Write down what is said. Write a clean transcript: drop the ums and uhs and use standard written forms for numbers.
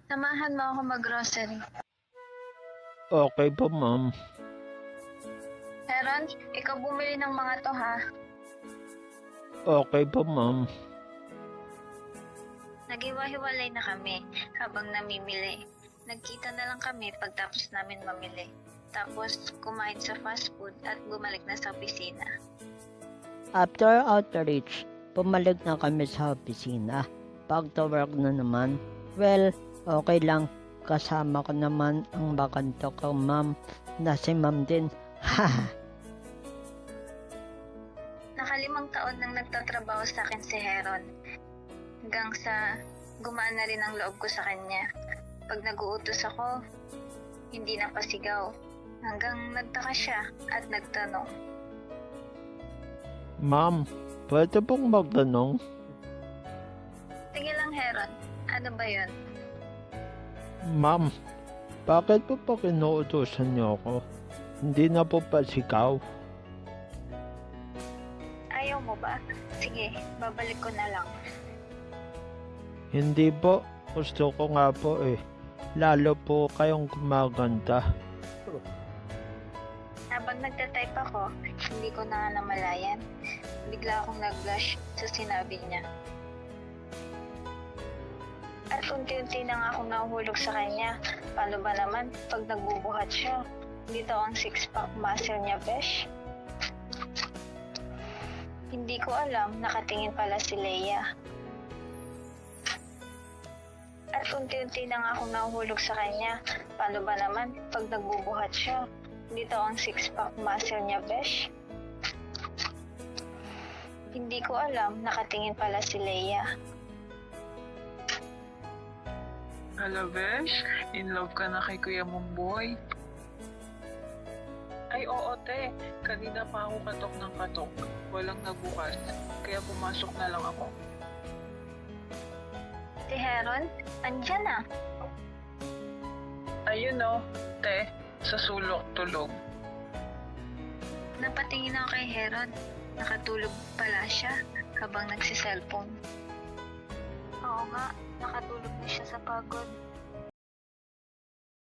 Samahan mo ako mag-grocery. Okay po, ma'am. Heron, ikaw bumili ng mga to ha. Okay po, ma'am. Naghiwa-hiwalay na kami habang namimili. Nagkita na lang kami pagtapos namin mamili. Tapos kumain sa fast food at bumalik na sa opisina. After outreach, pumalik na kami sa opisina. Back to work na naman. Well, okay lang. Kasama ko naman ang bakanto ko, ma'am, na si ma'am din. Haha. Nakalimang taon nang nagtatrabaho sa akin si Heron. Hanggang sa gumaan na rin ang loob ko sa kanya. Pag nag-uutos ako, hindi na pasigaw. Hanggang nagtaka siya at nagtanong. Ma'am, pwede pong magtanong? Sige lang Heron, ano ba yun? Ma'am, bakit po pa kinuutosan niyo ako? Hindi na po pasigaw. Ayaw mo ba? Sige, babalik ko na lang. Hindi po, gusto ko nga po eh. Lalo po kayong gumaganda. Habang nagtatype ako, hindi ko na namalayan. Bigla akong nag-blush sa sinabi niya. At unti-unti na nga akong nahuhulog sa kanya. Paano ba naman pag nagbubuhat siya? Dito ang six-pack muscle niya, besh. Hindi ko alam, nakatingin pala si Leia. At unti-unti na nga akong nahuhulog sa kanya. Paano ba naman pag nagbubuhat siya? Dito ang six-pack muscle niya, besh. Hindi ko alam, nakatingin pala si Leia. Hello, Besh? In love ka na kay Kuya Mumboy? Ay, oo, te. Kanina pa ako katok ng katok. Walang nagbukas. Kaya pumasok na lang ako. Si Heron, andyan na. Ayun, oh, te. Sa sulok tulog. Napatingin ako kay Heron. Nakatulog pala siya habang nagsiselfone. Oo nga, nakatulog na siya sa pagod.